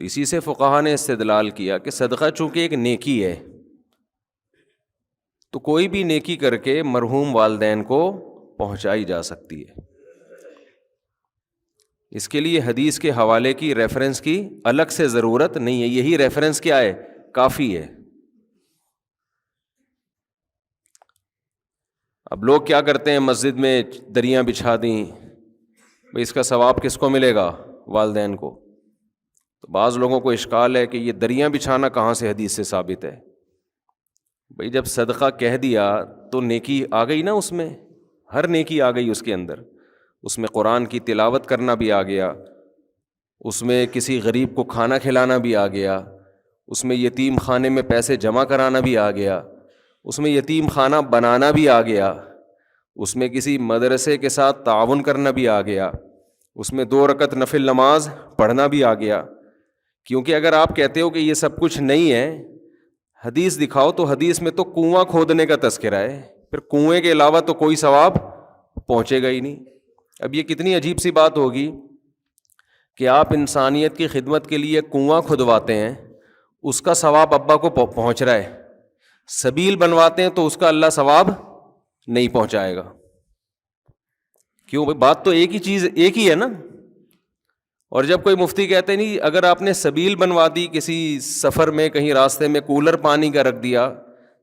تو اسی سے فقہا نے استدلال کیا کہ صدقہ چونکہ ایک نیکی ہے تو کوئی بھی نیکی کر کے مرحوم والدین کو پہنچائی جا سکتی ہے. اس کے لیے حدیث کے حوالے کی ریفرنس کی الگ سے ضرورت نہیں ہے. یہی ریفرنس کیا ہے؟ کافی ہے. اب لوگ کیا کرتے ہیں، مسجد میں دریاں بچھا دیں، بھئی اس کا ثواب کس کو ملے گا؟ والدین کو. تو بعض لوگوں کو اشکال ہے کہ یہ دریاں بچھانا کہاں سے حدیث سے ثابت ہے؟ بھئی جب صدقہ کہہ دیا تو نیکی آ گئی نا، اس میں ہر نیکی آ گئی اس کے اندر. اس میں قرآن کی تلاوت کرنا بھی آ گیا، اس میں کسی غریب کو کھانا کھلانا بھی آ گیا، اس میں یتیم خانے میں پیسے جمع کرانا بھی آ گیا، اس میں یتیم خانہ بنانا بھی آ گیا، اس میں کسی مدرسے کے ساتھ تعاون کرنا بھی آ گیا، اس میں 2 رکعت نفل نماز پڑھنا بھی آ گیا. کیونکہ اگر آپ کہتے ہو کہ یہ سب کچھ نہیں ہے، حدیث دکھاؤ تو حدیث میں تو کنواں کھودنے کا تذکرہ ہے، پھر کنویں کے علاوہ تو کوئی ثواب پہنچے گا ہی نہیں. اب یہ کتنی عجیب سی بات ہوگی کہ آپ انسانیت کی خدمت کے لیے کنواں کھدواتے ہیں، اس کا ثواب ابا کو پہنچ رہا ہے، سبیل بنواتے ہیں تو اس کا اللہ ثواب نہیں پہنچائے گا. کیوں بھائی؟ بات تو ایک ہی چیز ایک ہی ہے نا. اور جب کوئی مفتی کہتے نہیں اگر آپ نے سبیل بنوا دی، کسی سفر میں کہیں راستے میں کولر پانی کا رکھ دیا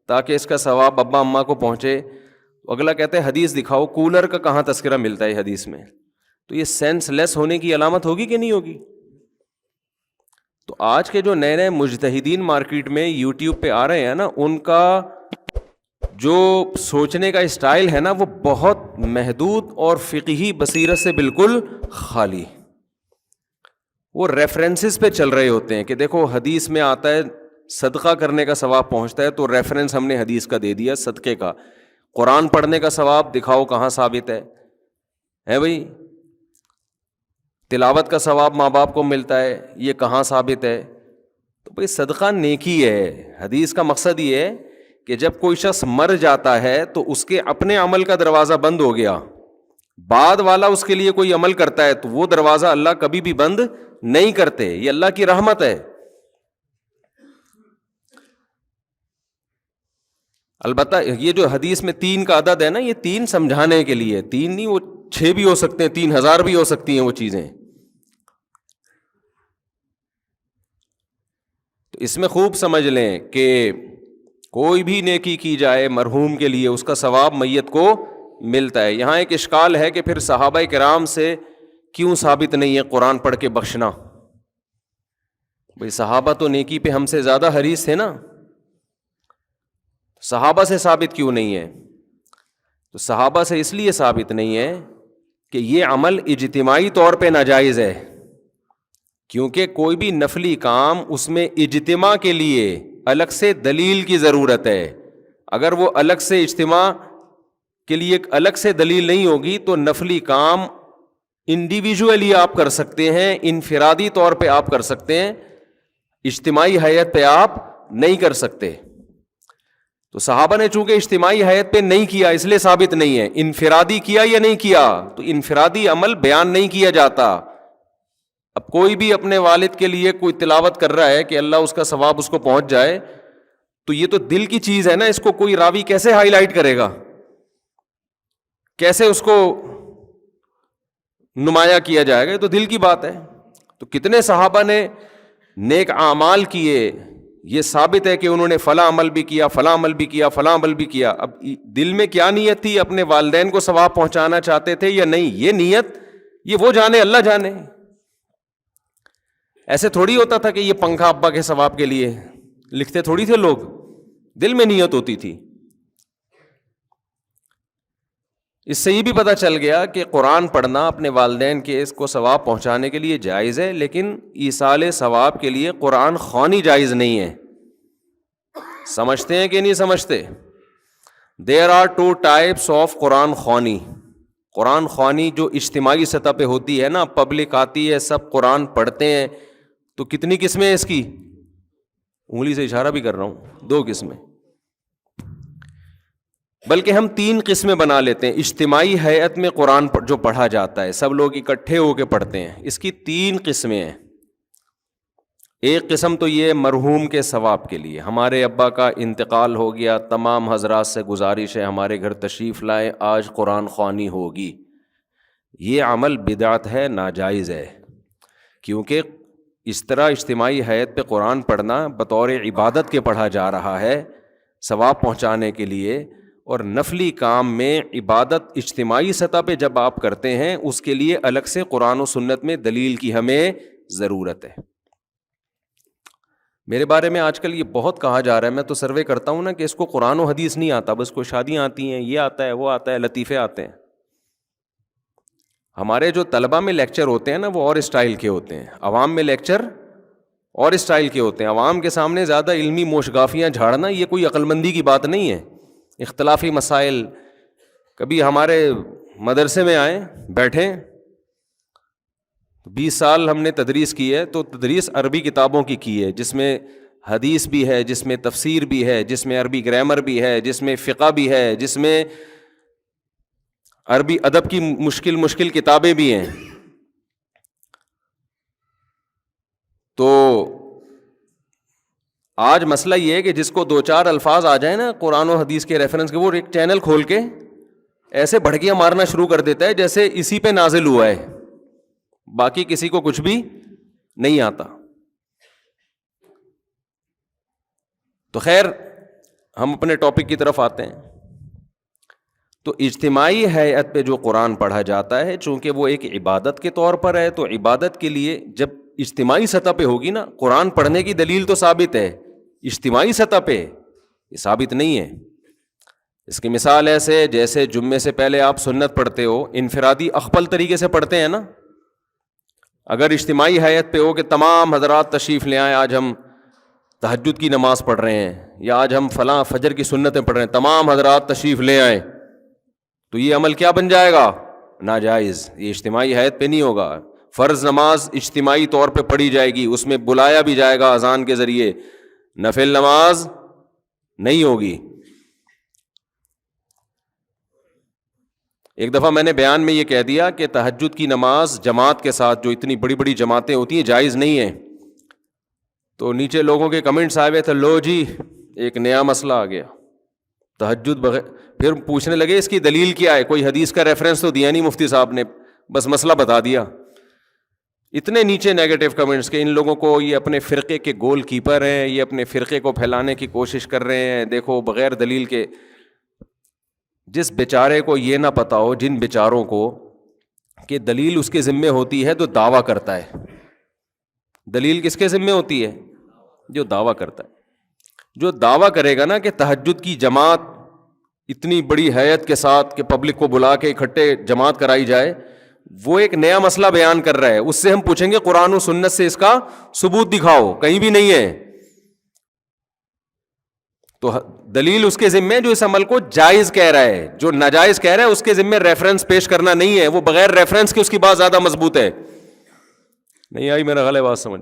تاکہ اس کا ثواب ابا اماں کو پہنچے، تو اگلا کہتا ہے حدیث دکھاؤ، کولر کا کہاں تذکرہ ملتا ہے حدیث میں؟ تو یہ سینس لیس ہونے کی علامت ہوگی کہ نہیں ہوگی؟ تو آج کے جو نئے نئے مجتہدین مارکیٹ میں یوٹیوب پہ آ رہے ہیں نا، ان کا جو سوچنے کا اسٹائل ہے نا وہ بہت محدود اور فقہی بصیرت سے بالکل خالی. وہ ریفرنسز پہ چل رہے ہوتے ہیں کہ دیکھو حدیث میں آتا ہے صدقہ کرنے کا ثواب پہنچتا ہے، تو ریفرنس ہم نے حدیث کا دے دیا صدقے کا. قرآن پڑھنے کا ثواب دکھاؤ کہاں ثابت ہے بھائی؟ تلاوت کا ثواب ماں باپ کو ملتا ہے، یہ کہاں ثابت ہے؟ تو بھائی صدقہ نیکی ہے. حدیث کا مقصد یہ ہے کہ جب کوئی شخص مر جاتا ہے تو اس کے اپنے عمل کا دروازہ بند ہو گیا، بعد والا اس کے لیے کوئی عمل کرتا ہے تو وہ دروازہ اللہ کبھی بھی بند نہیں کرتے. یہ اللہ کی رحمت ہے. البتہ یہ جو حدیث میں 3 کا عدد ہے نا، یہ 3 سمجھانے کے لیے، 3 نہیں، وہ 6 بھی ہو سکتے ہیں، 3000 بھی ہو سکتی ہیں وہ چیزیں. تو اس میں خوب سمجھ لیں کہ کوئی بھی نیکی کی جائے مرحوم کے لیے اس کا ثواب میت کو ملتا ہے. یہاں ایک اشکال ہے کہ پھر صحابہ کرام سے کیوں ثابت نہیں ہے قرآن پڑھ کے بخشنا؟ بھئی صحابہ تو نیکی پہ ہم سے زیادہ حریص تھے نا، صحابہ سے ثابت کیوں نہیں ہے؟ تو صحابہ سے اس لیے ثابت نہیں ہے کہ یہ عمل اجتماعی طور پہ ناجائز ہے، کیونکہ کوئی بھی نفلی کام اس میں اجتماع کے لیے الگ سے دلیل کی ضرورت ہے. اگر وہ الگ سے اجتماع کے لیے ایک الگ سے دلیل نہیں ہوگی تو نفلی کام انڈیویجولی آپ کر سکتے ہیں، انفرادی طور پہ آپ کر سکتے ہیں، اجتماعی حیت پہ آپ نہیں کر سکتے. تو صحابہ نے چونکہ اجتماعی حیت پہ نہیں کیا اس لیے ثابت نہیں ہے. انفرادی کیا یا نہیں کیا؟ تو انفرادی عمل بیان نہیں کیا جاتا. اب کوئی بھی اپنے والد کے لیے کوئی تلاوت کر رہا ہے کہ اللہ اس کا ثواب اس کو پہنچ جائے، تو یہ تو دل کی چیز ہے نا، اس کو کوئی راوی کیسے ہائی لائٹ کرے گا، کیسے اس کو نمایاں کیا جائے گا؟ یہ تو دل کی بات ہے. تو کتنے صحابہ نے نیک اعمال کیے، یہ ثابت ہے کہ انہوں نے فلاں عمل بھی کیا، فلاں عمل بھی کیا، فلاں عمل بھی کیا. اب دل میں کیا نیت تھی؟ اپنے والدین کو ثواب پہنچانا چاہتے تھے یا نہیں؟ یہ نیت یہ وہ جانے، اللہ جانے. ایسے تھوڑی ہوتا تھا کہ یہ پنکھا ابا کے ثواب کے لیے لکھتے تھوڑی تھے لوگ، دل میں نیت ہوتی تھی. اس سے یہ بھی پتہ چل گیا کہ قرآن پڑھنا اپنے والدین کے اس کو ثواب پہنچانے کے لیے جائز ہے، لیکن ایصال ثواب کے لیے قرآن خوانی جائز نہیں ہے. سمجھتے ہیں کہ نہیں سمجھتے؟ دیر آر 2 types آف قرآن خوانی. قرآن خوانی جو اجتماعی سطح پہ ہوتی ہے نا، پبلک آتی ہے، سب قرآن پڑھتے ہیں، تو کتنی قسمیں ہیں اس کی؟ انگلی سے اشارہ بھی کر رہا ہوں، 2 قسمیں، بلکہ ہم 3 قسمیں بنا لیتے ہیں. اجتماعی ہیئت میں قرآن جو پڑھا جاتا ہے، سب لوگ اکٹھے ہو کے پڑھتے ہیں، اس کی 3 قسمیں ہیں. ایک قسم تو یہ مرحوم کے ثواب کے لیے، ہمارے ابا کا انتقال ہو گیا، تمام حضرات سے گزارش ہے ہمارے گھر تشریف لائیں، آج قرآن خوانی ہوگی. یہ عمل بدعت ہے، ناجائز ہے، کیونکہ اس طرح اجتماعی حیت پہ قرآن پڑھنا بطور عبادت کے پڑھا جا رہا ہے ثواب پہنچانے کے لیے، اور نفلی کام میں عبادت اجتماعی سطح پہ جب آپ کرتے ہیں اس کے لیے الگ سے قرآن و سنت میں دلیل کی ہمیں ضرورت ہے. میرے بارے میں آج کل یہ بہت کہا جا رہا ہے، میں تو سروے کرتا ہوں نا کہ اس کو قرآن و حدیث نہیں آتا، بس کو شادیاں آتی ہیں، یہ آتا ہے، وہ آتا ہے، لطیفے آتے ہیں. ہمارے جو طلبہ میں لیکچر ہوتے ہیں نا وہ اور اسٹائل کے ہوتے ہیں، عوام میں لیکچر اور اسٹائل کے ہوتے ہیں. عوام کے سامنے زیادہ علمی موشگافیاں جھاڑنا یہ کوئی عقل مندی کی بات نہیں ہے. اختلافی مسائل، کبھی ہمارے مدرسے میں آئیں بیٹھیں، 20 سال ہم نے تدریس کی ہے، تو تدریس عربی کتابوں کی ہے، جس میں حدیث بھی ہے، جس میں تفسیر بھی ہے، جس میں عربی گرامر بھی ہے، جس میں فقہ بھی ہے، جس میں عربی ادب کی مشکل کتابیں بھی ہیں. تو آج مسئلہ یہ ہے کہ جس کو 2-4 الفاظ آ جائیں نا قرآن و حدیث کے ریفرنس کے، وہ ایک چینل کھول کے ایسے بھڑکیاں مارنا شروع کر دیتا ہے جیسے اسی پہ نازل ہوا ہے، باقی کسی کو کچھ بھی نہیں آتا. تو خیر ہم اپنے ٹاپک کی طرف آتے ہیں. تو اجتماعی ہیئت پہ جو قرآن پڑھا جاتا ہے چونکہ وہ ایک عبادت کے طور پر ہے، تو عبادت کے لیے جب اجتماعی سطح پہ ہوگی نا، قرآن پڑھنے کی دلیل تو ثابت ہے، اجتماعی سطح پہ یہ ثابت نہیں ہے. اس کی مثال ایسے جیسے جمعے سے پہلے آپ سنت پڑھتے ہو، انفرادی اخپل طریقے سے پڑھتے ہیں نا. اگر اجتماعی حیت پہ ہو کہ تمام حضرات تشریف لے آئیں، آج ہم تہجد کی نماز پڑھ رہے ہیں، یا آج ہم فلاں فجر کی سنتیں پڑھ رہے ہیں، تمام حضرات تشریف لے آئیں، تو یہ عمل کیا بن جائے گا؟ ناجائز. یہ اجتماعی حیت پہ نہیں ہوگا. فرض نماز اجتماعی طور پہ پڑھی جائے گی، اس میں بلایا بھی جائے گا اذان کے ذریعے، نفل نماز نہیں ہوگی. ایک دفعہ میں نے بیان میں یہ کہہ دیا کہ تہجد کی نماز جماعت کے ساتھ، جو اتنی بڑی بڑی جماعتیں ہوتی ہیں، جائز نہیں ہے. تو نیچے لوگوں کے کمنٹس آئے ہوئے تھے، لو جی ایک نیا مسئلہ آ گیا، تہجد بغیر. پھر پوچھنے لگے اس کی دلیل کیا ہے، کوئی حدیث کا ریفرنس تو دیا نہیں مفتی صاحب نے، بس مسئلہ بتا دیا. اتنے نیچے نیگیٹو کمنٹس کہ ان لوگوں کو یہ اپنے فرقے کے گول کیپر ہیں، یہ اپنے فرقے کو پھیلانے کی کوشش کر رہے ہیں. دیکھو بغیر دلیل کے. جس بیچارے کو یہ نہ پتا ہو، جن بیچاروں کو کہ دلیل اس کے ذمے ہوتی ہے تو دعویٰ کرتا ہے. دلیل کس کے ذمے ہوتی ہے؟ جو دعویٰ کرتا ہے. جو دعویٰ کرے گا نا کہ تہجد کی جماعت اتنی بڑی ہیئت کے ساتھ کہ پبلک کو بلا کے اکٹھے جماعت کرائی جائے، وہ ایک نیا مسئلہ بیان کر رہا ہے. اس سے ہم پوچھیں گے قرآن و سنت سے اس کا ثبوت دکھاؤ، کہیں بھی نہیں ہے. تو دلیل اس کے ذمے جو اس عمل کو جائز کہہ رہا ہے، جو ناجائز کہہ رہا ہے اس کے ذمے ریفرنس پیش کرنا نہیں ہے. وہ بغیر ریفرنس کے اس کی بات زیادہ مضبوط ہے. نہیں آئی میرا غلط بات سمجھ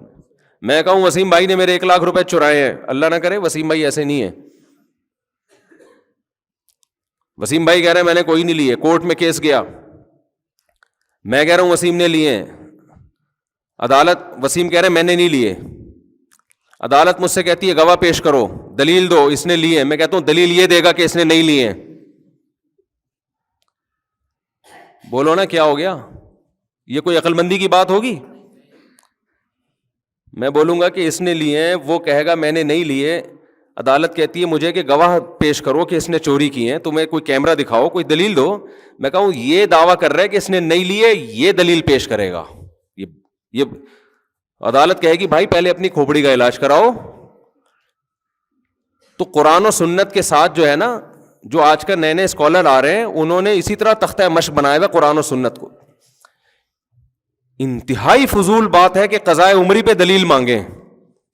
میں کہوں وسیم بھائی نے میرے 1 لاکھ روپے چرائے ہیں، اللہ نہ کرے وسیم بھائی ایسے نہیں ہے. وسیم بھائی کہہ رہے ہیں میں نے کوئی نہیں لیے، کورٹ میں کیس گیا، میں کہہ رہا ہوں وسیم نے لیے ہیں. عدالت وسیم کہہ رہے ہیں میں نے نہیں لیے. عدالت مجھ سے کہتی ہے گواہ پیش کرو، دلیل دو اس نے لیے. میں کہتا ہوں دلیل یہ دے گا کہ اس نے نہیں لیے. بولو نا کیا ہو گیا؟ یہ کوئی عقل مندی کی بات ہوگی؟ میں بولوں گا کہ اس نے لیے ہیں، وہ کہے گا میں نے نہیں لیے. عدالت کہتی ہے مجھے کہ گواہ پیش کرو کہ اس نے چوری کی ہیں، تمہیں کوئی کیمرہ دکھاؤ، کوئی دلیل دو. میں کہوں یہ دعویٰ کر رہا ہے کہ اس نے نہیں لیے، یہ دلیل پیش کرے گا. یہ عدالت کہے گی بھائی پہلے اپنی کھوپڑی کا علاج کراؤ. تو قرآن و سنت کے ساتھ جو ہے نا، جو آج کل نئے نئے اسکالر آ رہے ہیں، انہوں نے اسی طرح تختہ مشق بنایا ہوا قرآن و سنت کو. انتہائی فضول بات ہے کہ قضائے عمری پہ دلیل مانگیں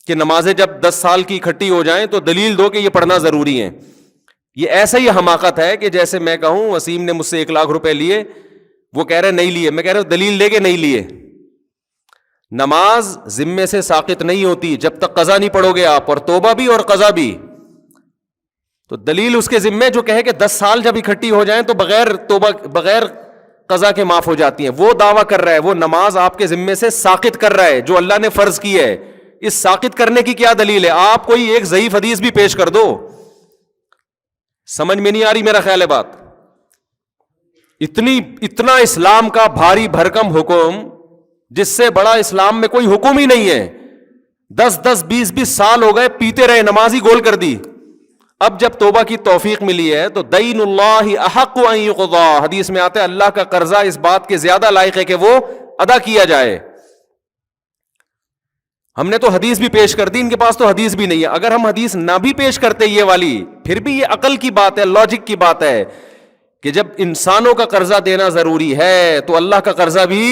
کہ نمازیں جب 10 سال کی اکٹھی ہو جائیں تو دلیل دو کہ یہ پڑھنا ضروری ہے. یہ ایسا ہی حماقت ہے کہ جیسے میں کہوں وسیم نے مجھ سے 1 لاکھ روپے لیے، وہ کہہ رہے نہیں لیے. میں کہہ رہا ہوں دلیل دے کے نہیں لیے. نماز ذمے سے ساقط نہیں ہوتی جب تک قضا نہیں پڑھو گے آپ، اور توبہ بھی اور قضا بھی. تو دلیل اس کے ذمے جو کہے کہ 10 سال جب اکٹھی ہو جائیں تو بغیر توبہ بغیر قضا کے معاف ہو جاتی ہیں. وہ دعویٰ کر رہا ہے، وہ نماز آپ کے ذمے سے ساقط کر رہا ہے جو اللہ نے فرض کی ہے. اس ساقط کرنے کی کیا دلیل ہے؟ آپ کوئی ایک ضعیف حدیث بھی پیش کر دو. سمجھ میں نہیں آ رہی میرا خیال ہے بات. اتنا اسلام کا بھاری بھرکم حکم جس سے بڑا اسلام میں کوئی حکم ہی نہیں ہے. 10-20 سال ہو گئے پیتے رہے, نماز ہی گول کر دی. اب جب توبہ کی توفیق ملی ہے تو دین اللہ احق ان یقضا, حدیث میں آتا ہے اللہ کا قرضہ اس بات کے زیادہ لائق ہے کہ وہ ادا کیا جائے. ہم نے تو حدیث بھی پیش کر دی, ان کے پاس تو حدیث بھی نہیں ہے. اگر ہم حدیث نہ بھی پیش کرتے یہ والی, پھر بھی یہ عقل کی بات ہے, لاجک کی بات ہے کہ جب انسانوں کا قرضہ دینا ضروری ہے تو اللہ کا قرضہ بھی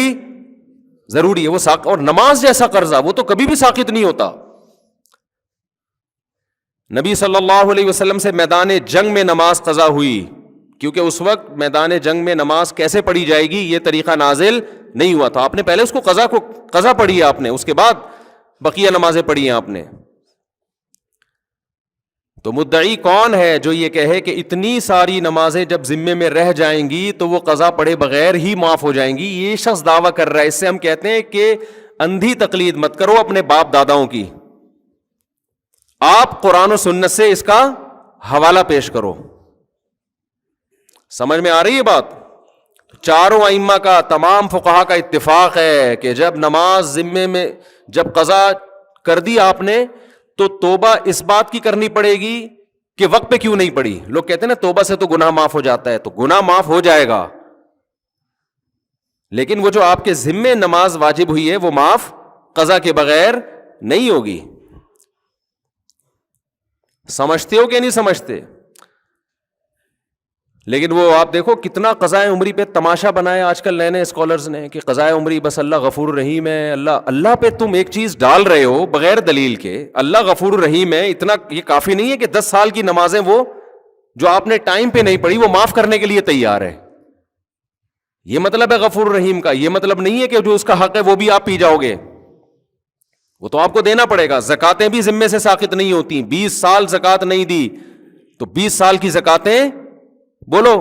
ضروری ہے. وہ اور نماز جیسا قرضہ وہ تو کبھی بھی ساقط نہیں ہوتا. نبی صلی اللہ علیہ وسلم سے میدان جنگ میں نماز قضا ہوئی, کیونکہ اس وقت میدان جنگ میں نماز کیسے پڑھی جائے گی یہ طریقہ نازل نہیں ہوا تھا. آپ نے پہلے اس کو قضا پڑھی ہے آپ نے, اس کے بعد بقیہ نمازیں پڑھی ہیں آپ نے. تو مدعی کون ہے جو یہ کہے کہ اتنی ساری نمازیں جب ذمے میں رہ جائیں گی تو وہ قضا پڑھے بغیر ہی معاف ہو جائیں گی؟ یہ شخص دعویٰ کر رہا ہے. اس سے ہم کہتے ہیں کہ اندھی تقلید مت کرو اپنے باپ داداؤں کی, آپ قرآن و سنت سے اس کا حوالہ پیش کرو. سمجھ میں آ رہی ہے بات؟ چاروں ائمہ کا, تمام فقہا کا اتفاق ہے کہ جب نماز ذمے میں جب قضا کر دی آپ نے تو توبہ اس بات کی کرنی پڑے گی کہ وقت پہ کیوں نہیں پڑی. لوگ کہتے ہیں نا توبہ سے تو گناہ معاف ہو جاتا ہے, تو گناہ معاف ہو جائے گا, لیکن وہ جو آپ کے ذمے نماز واجب ہوئی ہے وہ معاف قضا کے بغیر نہیں ہوگی. سمجھتے ہو کہ نہیں سمجھتے؟ لیکن وہ آپ دیکھو کتنا قضائے عمری پہ تماشا بنایا آج کل نئے نئے اسکالرز نے کہ قضائے عمری بس اللہ غفور الرحیم ہے. اللہ پہ تم ایک چیز ڈال رہے ہو بغیر دلیل کے, اللہ غفور الرحیم ہے, اتنا یہ کافی نہیں ہے کہ 10 سال کی نمازیں وہ جو آپ نے ٹائم پہ نہیں پڑھی وہ معاف کرنے کے لیے تیار ہے. یہ مطلب ہے غفور الرحیم کا, یہ مطلب نہیں ہے کہ جو اس کا حق ہے وہ بھی آپ پی جاؤ گے, وہ تو آپ کو دینا پڑے گا. زکاتیں بھی ذمے سے ساقط نہیں ہوتی. 20 سال زکات نہیں دی تو 20 سال کی زکاتیں بولو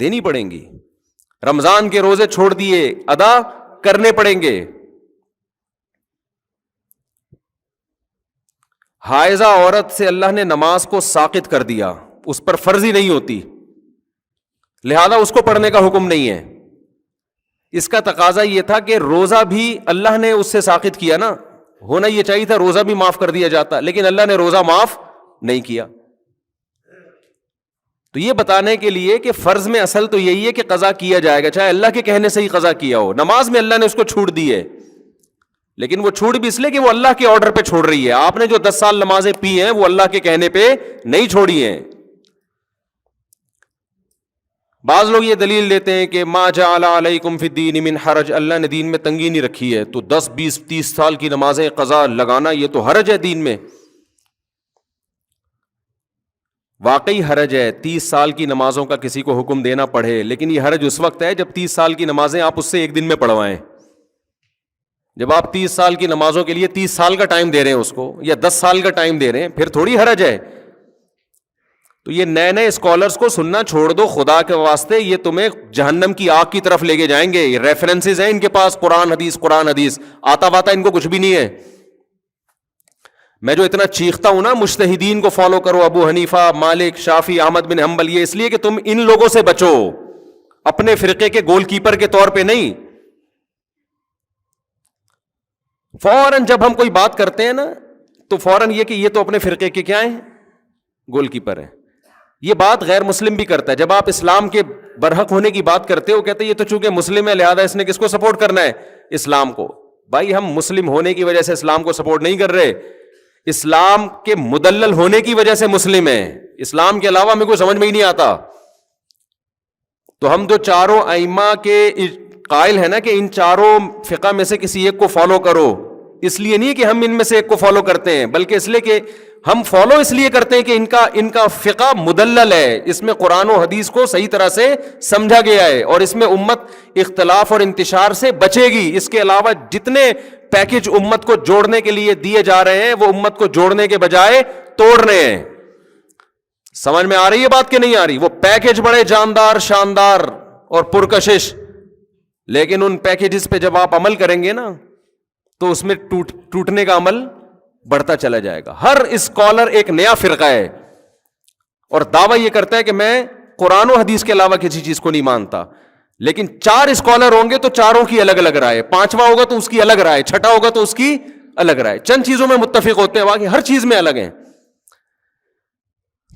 دینی پڑیں گی. رمضان کے روزے چھوڑ دیے ادا کرنے پڑیں گے. حائضہ عورت سے اللہ نے نماز کو ساقط کر دیا, اس پر فرض ہی نہیں ہوتی, لہذا اس کو پڑھنے کا حکم نہیں ہے. اس کا تقاضا یہ تھا کہ روزہ بھی اللہ نے اس سے ساقط کیا نا, ہونا یہ چاہیے تھا روزہ بھی معاف کر دیا جاتا, لیکن اللہ نے روزہ معاف نہیں کیا. تو یہ بتانے کے لیے کہ فرض میں اصل تو یہی ہے کہ قضا کیا جائے گا, چاہے اللہ کے کہنے سے ہی قضا کیا ہو. نماز میں اللہ نے اس کو چھوٹ دی ہے, لیکن وہ چھوٹ بھی اس لیے کہ وہ اللہ کے آرڈر پہ چھوڑ رہی ہے. آپ نے جو 10 سال نمازیں پی ہیں وہ اللہ کے کہنے پہ نہیں چھوڑی ہیں. بعض لوگ یہ دلیل دیتے ہیں کہ ما جعل علیکم فی الدین من حرج, اللہ نے دین میں تنگی نہیں رکھی ہے, تو 10 20 30 سال کی نمازیں قضا لگانا یہ تو حرج ہے دین میں. واقعی حرج ہے 30 سال کی نمازوں کا کسی کو حکم دینا پڑے, لیکن یہ حرج اس وقت ہے جب 30 سال کی نمازیں آپ اس سے ایک دن میں پڑھوائیں. جب آپ 30 سال کی نمازوں کے لیے 30 سال کا ٹائم دے رہے ہیں اس کو, یا 10 سال کا ٹائم دے رہے ہیں, پھر تھوڑی حرج ہے. تو یہ نئے نئے اسکالرس کو سننا چھوڑ دو خدا کے واسطے, یہ تمہیں جہنم کی آگ کی طرف لے کے جائیں گے. یہ ریفرنسز ہیں ان کے پاس, قرآن حدیث آتا واتا ان کو کچھ بھی نہیں ہے. میں جو اتنا چیختا ہوں نا مجتہدین کو فالو کرو, ابو حنیفہ, مالک, شافعی, احمد بن حنبل, یہ اس لیے کہ تم ان لوگوں سے بچو, اپنے فرقے کے گول کیپر کے طور پہ نہیں. فوراً جب ہم کوئی بات کرتے ہیں نا تو فوراً یہ کہ یہ تو اپنے فرقے کے کیا ہیں, گول کیپر ہیں. یہ بات غیر مسلم بھی کرتا ہے. جب آپ اسلام کے برحق ہونے کی بات کرتے ہو کہتے ہیں یہ تو چونکہ مسلم ہے لہذا اس نے کس کو سپورٹ کرنا ہے, اسلام کو. بھائی ہم مسلم ہونے کی وجہ سے اسلام کو سپورٹ نہیں کر رہے, اسلام کے مدلل ہونے کی وجہ سے مسلم ہیں. اسلام کے علاوہ ہمیں کوئی سمجھ میں ہی نہیں آتا. تو ہم جو چاروں ائمہ کے قائل ہیں نا کہ ان چاروں فقہ میں سے کسی ایک کو فالو کرو, اس لیے نہیں کہ ہم ان میں سے ایک کو فالو کرتے ہیں, بلکہ اس لیے کہ ہم فالو اس لیے کرتے ہیں کہ ان کا فقہ مدلل ہے, اس میں قرآن و حدیث کو صحیح طرح سے سمجھا گیا ہے, اور اس میں امت اختلاف اور انتشار سے بچے گی. اس کے علاوہ جتنے پیکج امت کو جوڑنے کے لیے دیے جا رہے ہیں وہ امت کو جوڑنے کے بجائے توڑنے ہیں. سمجھ میں آ رہی ہے بات کہ نہیں آ رہی؟ وہ پیکج بڑے جاندار, شاندار اور پرکشش, لیکن ان پیکجز پہ جب آپ عمل کریں گے نا تو اس میں ٹوٹنے کا عمل بڑھتا چلا جائے گا. ہر اسکالر ایک نیا فرقہ ہے اور دعویٰ یہ کرتا ہے کہ میں قرآن و حدیث کے علاوہ کسی چیز کو نہیں مانتا, لیکن 4 اسکالر ہوں گے تو چاروں کی الگ الگ رائے, 5واں ہوگا تو اس کی الگ رائے, 6واں ہوگا تو اس کی الگ رائے. چند چیزوں میں متفق ہوتے ہیں, باقی ہر چیز میں الگ ہیں.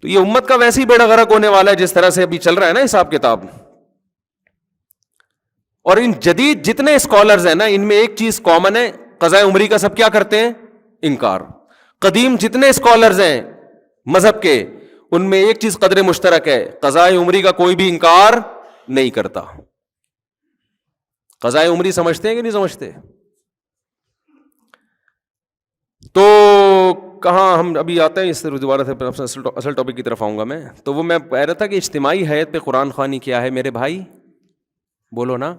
تو یہ امت کا ویسے ہی بیڑا غرق ہونے والا ہے جس طرح سے ابھی چل رہا ہے نا حساب کتاب. اور ان جدید جتنے اسکالرز ہیں نا, ان میں ایک چیز کامن ہے, قضاء عمری کا سب کیا کرتے ہیں؟ انکار. قدیم جتنے اسکالرز ہیں مذہب کے, ان میں ایک چیز قدر مشترک ہے, قضاء عمری کا کوئی بھی انکار نہیں کرتا. قضاء عمری سمجھتے ہیں کہ نہیں سمجھتے؟ تو کہاں ہم ابھی آتے ہیں اس سے دوبارہ سے اصل ٹاپک کی طرف آؤں گا میں. تو وہ میں کہہ رہا تھا کہ اجتماعی حیت پہ قرآن خوانی کیا ہے میرے بھائی؟ بولو نا.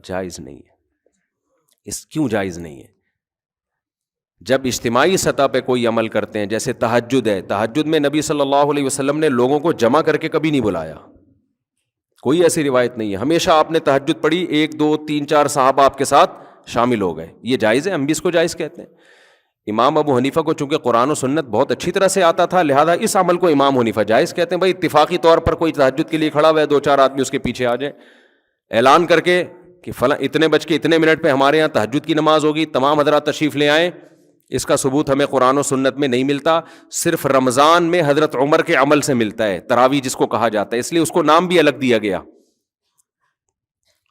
جائز نہیں ہے. اس کیوں جائز نہیں ہے؟ جب اجتماعی سطح پہ کوئی عمل کرتے ہیں, جیسے تہجد ہے, تہجد میں نبی صلی اللہ علیہ وسلم نے لوگوں کو جمع کر کے کبھی نہیں بلایا, کوئی ایسی روایت نہیں ہے. ہمیشہ آپ نے تہجد پڑھی, 1 2 3 4 صحابہ آپ کے ساتھ شامل ہو گئے, یہ جائز ہے, ہم بھی اس کو جائز کہتے ہیں. امام ابو حنیفہ کو چونکہ قرآن و سنت بہت اچھی طرح سے آتا تھا, لہذا اس عمل کو امام حنیفہ جائز کہتے ہیں. بھائی اتفاقی طور پر کوئی تہجد کے لیے کھڑا ہوا ہے, 2 4 آدمی اس کے پیچھے آ جائیں, اعلان کر کے کہ فلاں اتنے بج کے اتنے منٹ پہ ہمارے یہاں تہجد کی نماز ہوگی, تمام حضرات تشریف لے آئیں. اس کا ثبوت ہمیں قرآن و سنت میں نہیں ملتا, صرف رمضان میں حضرت عمر کے عمل سے ملتا ہے, تراویح جس کو کہا جاتا ہے, اس لیے اس کو نام بھی الگ دیا گیا.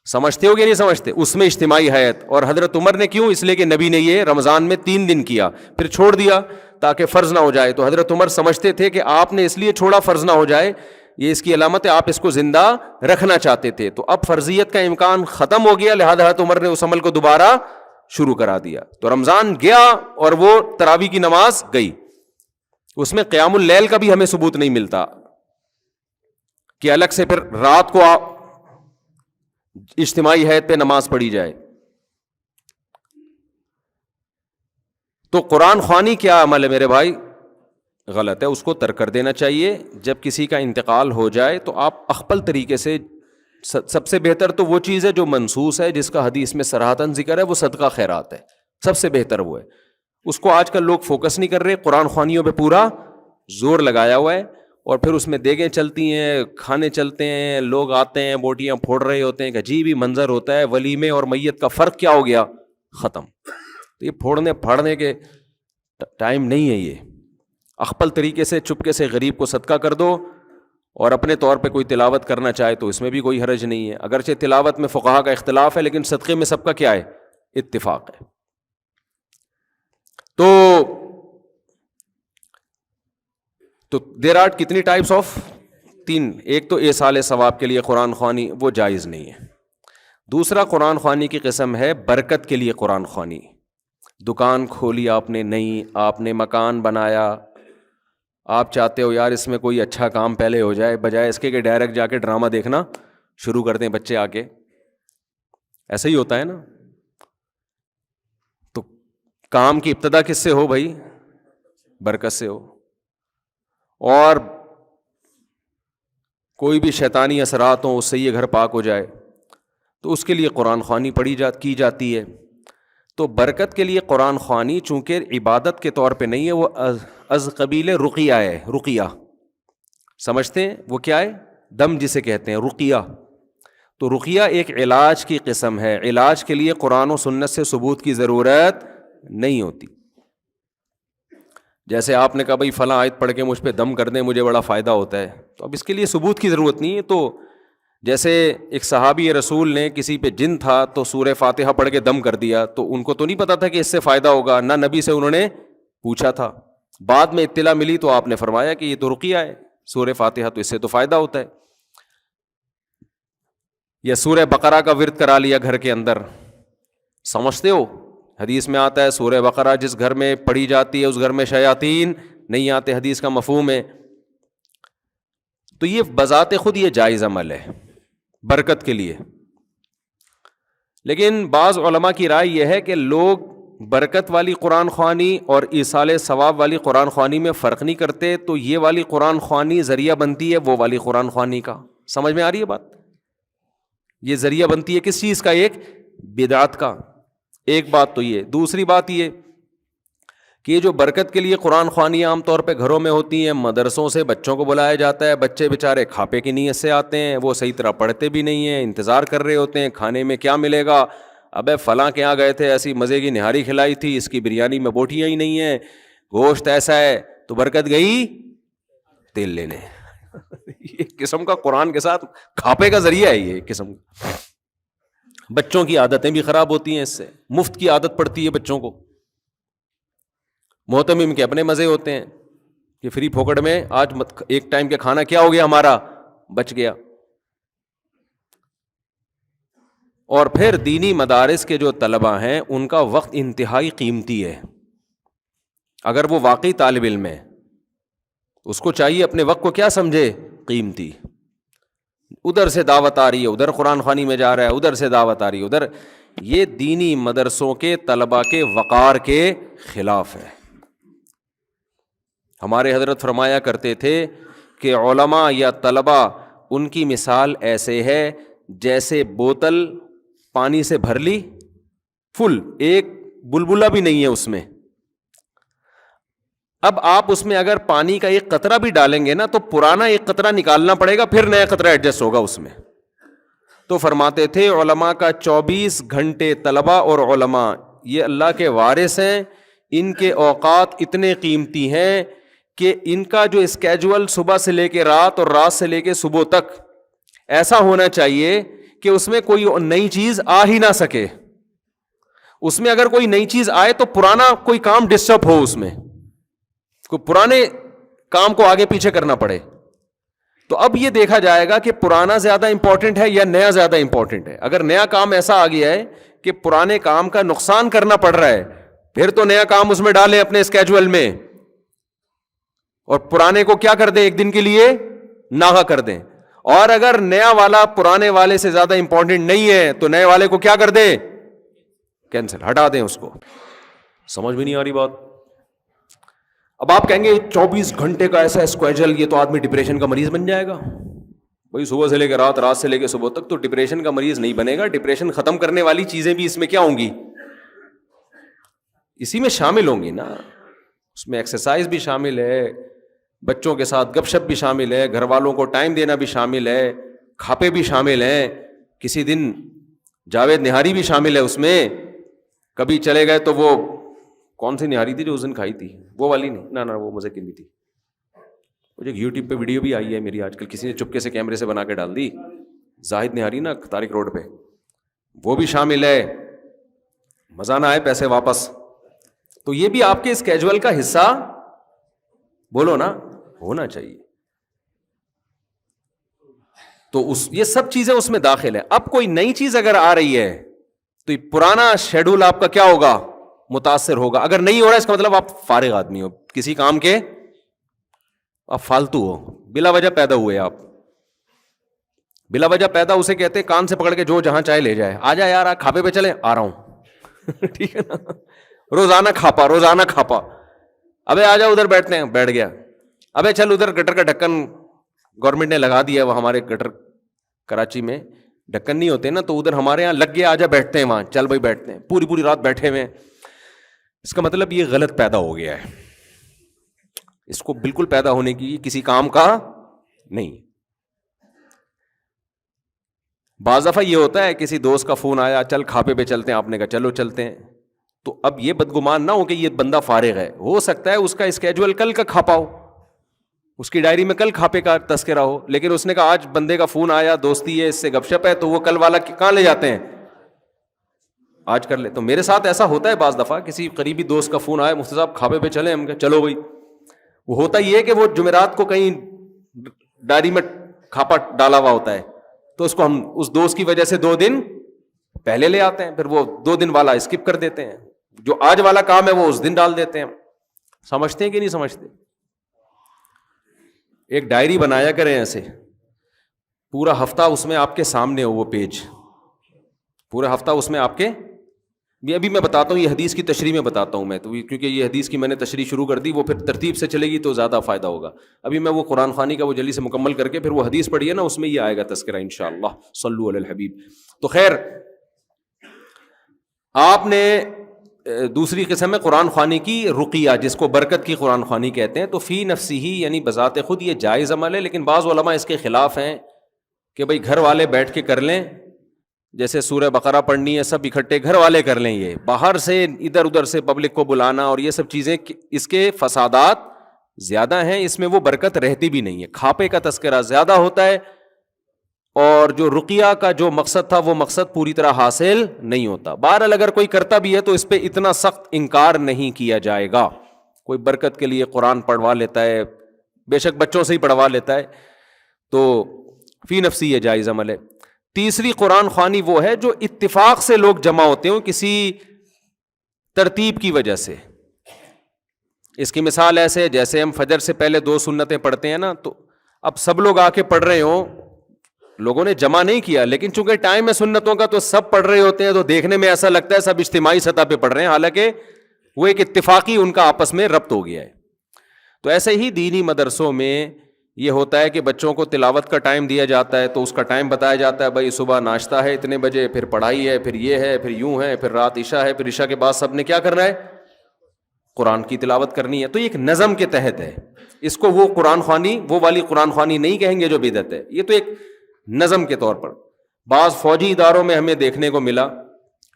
سمجھتے ہو کہ نہیں سمجھتے؟ اس میں اجتماعی حیت. اور حضرت عمر نے کیوں؟ اس لیے کہ نبی نے یہ رمضان میں 3 دن کیا, پھر چھوڑ دیا تاکہ فرض نہ ہو جائے. تو حضرت عمر سمجھتے تھے کہ آپ نے اس لیے چھوڑا فرض نہ ہو جائے, یہ اس کی علامت ہے, آپ اس کو زندہ رکھنا چاہتے تھے. تو اب فرضیت کا امکان ختم ہو گیا, لہذا حضرت عمر نے اس عمل کو دوبارہ شروع کرا دیا. تو رمضان گیا اور وہ تراویح کی نماز گئی. اس میں قیام اللیل کا بھی ہمیں ثبوت نہیں ملتا کہ الگ سے پھر رات کو اجتماعی حیت پہ نماز پڑھی جائے. تو قرآن خوانی کیا عمل ہے میرے بھائی؟ غلط ہے, اس کو ترک کر دینا چاہیے. جب کسی کا انتقال ہو جائے تو آپ اخپل طریقے سے, سب سے بہتر تو وہ چیز ہے جو منصوص ہے, جس کا حدیث میں صراحتاً ذکر ہے, وہ صدقہ خیرات ہے. سب سے بہتر وہ ہے. اس کو آج کل لوگ فوکس نہیں کر رہے, قرآن خوانیوں پہ پورا زور لگایا ہوا ہے, اور پھر اس میں دیگیں چلتی ہیں, کھانے چلتے ہیں, لوگ آتے ہیں بوٹیاں پھوڑ رہے ہوتے ہیں, کہ عجیب ہی منظر ہوتا ہے. ولیمے اور میت کا فرق کیا ہو گیا؟ ختم. تو یہ پھوڑنے پھاڑنے کے ٹائم نہیں ہے. یہ اخپل طریقے سے چپکے سے غریب کو صدقہ کر دو, اور اپنے طور پہ کوئی تلاوت کرنا چاہے تو اس میں بھی کوئی حرج نہیں ہے. اگرچہ تلاوت میں فقہا کا اختلاف ہے, لیکن صدقے میں سب کا کیا ہے؟ اتفاق ہے. تو دیر آر کتنی ٹائپس آف 3. ایک تو ایصال ثواب کے لیے قرآن خوانی, وہ جائز نہیں ہے. دوسرا قرآن خوانی کی قسم ہے برکت کے لیے قرآن خوانی. دکان کھولی آپ نے نئی, آپ نے مکان بنایا, آپ چاہتے ہو یار اس میں کوئی اچھا کام پہلے ہو جائے, بجائے اس کے کہ ڈائریکٹ جا کے ڈرامہ دیکھنا شروع کر دیں بچے آ کے. ایسا ہی ہوتا ہے نا. تو کام کی ابتدا کس سے ہو بھائی؟ برکت سے ہو. اور کوئی بھی شیطانی اثرات ہوں, اس سے یہ گھر پاک ہو جائے, تو اس کے لیے قرآن خوانی کی جاتی ہے. تو برکت کے لیے قرآن خوانی چونکہ عبادت کے طور پہ نہیں ہے, وہ از قبیل رقیہ ہے. رقیہ سمجھتے ہیں وہ کیا ہے؟ دم جسے کہتے ہیں, رقیہ. تو رقیہ ایک علاج کی قسم ہے. علاج کے لیے قرآن و سنت سے ثبوت کی ضرورت نہیں ہوتی. جیسے آپ نے کہا بھائی فلاں آیت پڑھ کے مجھ پہ دم کر دیں, مجھے بڑا فائدہ ہوتا ہے, تو اب اس کے لیے ثبوت کی ضرورت نہیں ہے. تو جیسے ایک صحابی رسول نے کسی پہ جن تھا تو سورہ فاتحہ پڑھ کے دم کر دیا, تو ان کو تو نہیں پتا تھا کہ اس سے فائدہ ہوگا, نہ نبی سے انہوں نے پوچھا تھا. بعد میں اطلاع ملی تو آپ نے فرمایا کہ یہ تو رقیہ ہے, سورہ فاتحہ, تو اس سے تو فائدہ ہوتا ہے. یا سورہ بقرہ کا ورد کرا لیا گھر کے اندر. سمجھتے ہو حدیث میں آتا ہے سورہ بقرہ جس گھر میں پڑھی جاتی ہے اس گھر میں شیاطین نہیں آتے, حدیث کا مفہوم ہے. تو یہ بذات خود یہ جائز عمل ہے برکت کے لیے. لیکن بعض علماء کی رائے یہ ہے کہ لوگ برکت والی قرآن خوانی اور ایصال ثواب والی قرآن خوانی میں فرق نہیں کرتے, تو یہ والی قرآن خوانی ذریعہ بنتی ہے وہ والی قرآن خوانی کا. سمجھ میں آ رہی ہے بات؟ یہ ذریعہ بنتی ہے کس چیز کا؟ ایک بدعت کا. ایک بات تو یہ. دوسری بات یہ کہ یہ جو برکت کے لیے قرآن خوانیاں عام طور پہ گھروں میں ہوتی ہیں, مدرسوں سے بچوں کو بلایا جاتا ہے, بچے بیچارے کھاپے کی نیت سے آتے ہیں, وہ صحیح طرح پڑھتے بھی نہیں ہیں, انتظار کر رہے ہوتے ہیں کھانے میں کیا ملے گا. ابے فلاں کے یہاں گئے تھے, ایسی مزے کی نہاری کھلائی تھی, اس کی بریانی میں بوٹیاں ہی نہیں ہیں, گوشت ایسا ہے, تو برکت گئی تیل لینے. یہ قسم کا قرآن کے ساتھ کھاپے کا ذریعہ ہے, یہ قسم کا. بچوں کی عادتیں بھی خراب ہوتی ہیں اس سے, مفت کی عادت پڑتی ہے بچوں کو. محتمم کے اپنے مزے ہوتے ہیں کہ فری پھوکٹ میں آج ایک ٹائم کا کھانا کیا ہو گیا ہمارا, بچ گیا. اور پھر دینی مدارس کے جو طلبہ ہیں ان کا وقت انتہائی قیمتی ہے. اگر وہ واقعی طالب علم ہے, اس کو چاہیے اپنے وقت کو کیا سمجھے, قیمتی. ادھر سے دعوت آ رہی ہے, ادھر قرآن خوانی میں جا رہا ہے, ادھر سے دعوت آ رہی ہے, ادھر. یہ دینی مدرسوں کے طلبہ کے وقار کے خلاف ہے. ہمارے حضرت فرمایا کرتے تھے کہ علماء یا طلبہ ان کی مثال ایسے ہے جیسے بوتل پانی سے بھر لی فل, ایک بلبلہ بھی نہیں ہے اس میں. اب آپ اس میں اگر پانی کا ایک قطرہ بھی ڈالیں گے نا تو پرانا ایک قطرہ نکالنا پڑے گا, پھر نیا قطرہ ایڈجسٹ ہوگا اس میں. تو فرماتے تھے علماء کا 24 گھنٹے طلبہ اور علماء یہ اللہ کے وارث ہیں, ان کے اوقات اتنے قیمتی ہیں کہ ان کا جو اسکیجول صبح سے لے کے رات اور رات سے لے کے صبح تک ایسا ہونا چاہیے کہ اس میں کوئی نئی چیز آ ہی نہ سکے. اس میں اگر کوئی نئی چیز آئے تو پرانا کوئی کام ڈسٹرب ہو, اس میں کوئی پرانے کام کو آگے پیچھے کرنا پڑے. تو اب یہ دیکھا جائے گا کہ پرانا زیادہ امپورٹنٹ ہے یا نیا زیادہ امپورٹنٹ ہے. اگر نیا کام ایسا آ گیا ہے کہ پرانے کام کا نقصان کرنا پڑ رہا ہے, پھر تو نیا کام اس میں ڈالیں اپنے اسکیجول میں, اور پرانے کو کیا کر دیں, ایک دن کے لیے ناغا کر دیں. اور اگر نیا والا پرانے والے سے زیادہ امپورٹنٹ نہیں ہے تو نئے والے کو کیا کر دیں, کینسل, ہٹا دیں اس کو. سمجھ میں نہیں آ رہی بات. اب آپ کہیں گے 24 گھنٹے کا ایسا اسکیجول, یہ تو آدمی ڈپریشن کا مریض بن جائے گا. بھائی صبح سے لے کے رات, رات سے لے کے صبح تک, تو ڈپریشن کا مریض نہیں بنے گا. ڈپریشن ختم کرنے والی چیزیں بھی اس میں کیا ہوں گی, اسی میں شامل ہوں گی نا. اس میں ایکسرسائز بھی شامل ہے, بچوں کے ساتھ گپ شپ بھی شامل ہے, گھر والوں کو ٹائم دینا بھی شامل ہے, کھاپے بھی شامل ہیں, کسی دن جاوید نہاری بھی شامل ہے اس میں. کبھی چلے گئے تو وہ کون سی نہاری تھی جو اس دن کھائی تھی, وہ والی نہیں, نہ وہ مزے کی نہیں تھی. مجھے یوٹیوب پہ ویڈیو بھی آئی ہے میری آج کل, کسی نے چپکے سے کیمرے سے بنا کے ڈال دی, زاہد نہاری نا طارق روڈ پہ, وہ بھی شامل ہے. مزہ نہ آئے پیسے واپس. تو یہ بھی آپ کے اسکیجول کا حصہ بولو نا ہونا چاہیے. تو یہ سب چیزیں اس میں داخل ہیں. اب کوئی نئی چیز اگر آ رہی ہے تو پرانا شیڈول آپ کا کیا ہوگا, متاثر ہوگا. اگر نہیں ہو رہا اس کا مطلب آپ فارغ آدمی ہو, کسی کام کے آپ فالتو ہو, بلا وجہ پیدا ہوئے آپ. بلا وجہ پیدا اسے کہتے ہیں کان سے پکڑ کے جو جہاں چاہے لے جائے, آ جا یار کھاپے پہ چلے, آ رہا ہوں. ٹھیک ہے نا, روزانہ کھاپا, روزانہ کھاپا. ابے آ جاؤ ادھر بیٹھتے ہیں, بیٹھ گیا. ابے چل ادھر گٹر کا ڈھکن گورنمنٹ نے لگا دیا, وہ ہمارے گٹر کراچی میں ڈھکن نہیں ہوتے نا, تو ادھر ہمارے یہاں لگ گیا, آ جا بیٹھتے ہیں وہاں, چل بھائی بیٹھتے ہیں, پوری پوری رات بیٹھے ہوئے. اس کا مطلب یہ غلط پیدا ہو گیا ہے. اس کو بالکل پیدا ہونے کی کسی کام کا نہیں. بعض دفعہ یہ ہوتا ہے کسی دوست کا فون آیا, چل کھاپے پہ چلتے ہیں, آپ نے کہا چلو چلتے ہیں. تو اب یہ بدگمان نہ ہو کہ یہ بندہ فارغ ہے, ہو سکتا ہے اس کا اسکیجول کل کا کھاپا ہو, اس کی ڈائری میں کل کھاپے کا تذکرہ ہو, لیکن اس نے کہا آج بندے کا فون آیا, دوستی ہے, اس سے گپ شپ ہے, تو وہ کل والا کہاں لے جاتے ہیں, آج کر لے. تو میرے ساتھ ایسا ہوتا ہے بعض دفعہ, کسی قریبی دوست کا فون آیا, مفتی صاحب کھاپے پہ چلیں, ہم کہا چلو بھائی. وہ ہوتا یہ ہے کہ وہ جمعرات کو کہیں ڈائری میں کھاپا ڈالا ہوا ہوتا ہے, تو اس کو ہم اس دوست کی وجہ سے 2 دن پہلے لے آتے ہیں, پھر وہ 2 دن والا اسکپ کر دیتے ہیں, جو آج والا کام ہے وہ اس دن ڈال دیتے ہیں. سمجھتے ہیں کہ نہیں سمجھتے؟ ایک ڈائری بنایا کریں ایسے, پورا ہفتہ اس میں آپ کے سامنے ہو وہ پیج, پورا ہفتہ اس میں آپ کے. ابھی میں بتاتا ہوں, یہ حدیث کی تشریح میں بتاتا ہوں میں, تو کیونکہ یہ حدیث کی میں نے تشریح شروع کر دی, وہ پھر ترتیب سے چلے گی تو زیادہ فائدہ ہوگا. ابھی میں وہ قرآن خوانی کا وہ جلدی سے مکمل کر کے پھر وہ حدیث پڑھی ہے نا, اس میں یہ آئے گا تذکرہ انشاءاللہ. صلو علی الحبیب. تو خیر, آپ نے دوسری قسم ہے قرآن خوانی کی رقیہ، جس کو برکت کی قرآن خوانی کہتے ہیں، تو فی نفسی ہی یعنی بذات خود یہ جائز عمل ہے، لیکن بعض علماء اس کے خلاف ہیں کہ بھائی گھر والے بیٹھ کے کر لیں، جیسے سورہ بقرہ پڑھنی ہے سب اکٹھے گھر والے کر لیں، یہ باہر سے ادھر ادھر سے پبلک کو بلانا اور یہ سب چیزیں اس کے فسادات زیادہ ہیں، اس میں وہ برکت رہتی بھی نہیں ہے، کھاپے کا تذکرہ زیادہ ہوتا ہے، اور جو رقیہ کا جو مقصد تھا وہ مقصد پوری طرح حاصل نہیں ہوتا۔ بہرحال اگر کوئی کرتا بھی ہے تو اس پہ اتنا سخت انکار نہیں کیا جائے گا۔ کوئی برکت کے لیے قرآن پڑھوا لیتا ہے، بے شک بچوں سے ہی پڑھوا لیتا ہے، تو فی نفسی یہ جائز عمل ہے۔ تیسری قرآن خوانی وہ ہے جو اتفاق سے لوگ جمع ہوتے ہوں کسی ترتیب کی وجہ سے۔ اس کی مثال ایسے ہے جیسے ہم فجر سے پہلے 2 سنتیں پڑھتے ہیں نا، تو اب سب لوگ آ کے پڑھ رہے ہوں، لوگوں نے جمع نہیں کیا، لیکن چونکہ ٹائم ہے سنتوں کا تو سب پڑھ رہے ہوتے ہیں، تو دیکھنے میں ایسا لگتا ہے سب اجتماعی سطح پہ پڑھ رہے ہیں، حالانکہ وہ ایک اتفاقی ان کا آپس میں ربط ہو گیا ہے۔ تو ایسے ہی دینی مدرسوں میں یہ ہوتا ہے کہ بچوں کو تلاوت کا ٹائم دیا جاتا ہے، تو اس کا ٹائم بتایا جاتا ہے، بھائی صبح ناشتہ ہے اتنے بجے، پھر پڑھائی ہے، پھر یہ ہے، پھر یوں ہے، پھر رات عشاء ہے، پھر عشاء کے بعد سب نے کیا کرنا ہے، قرآن کی تلاوت کرنی ہے۔ تو یہ ایک نظم کے تحت ہے، اس کو وہ قرآن خوانی، وہ والی قرآن خوانی نہیں کہیں گے جو بدعت ہے، یہ تو ایک نظم کے طور پر۔ بعض فوجی اداروں میں ہمیں دیکھنے کو ملا،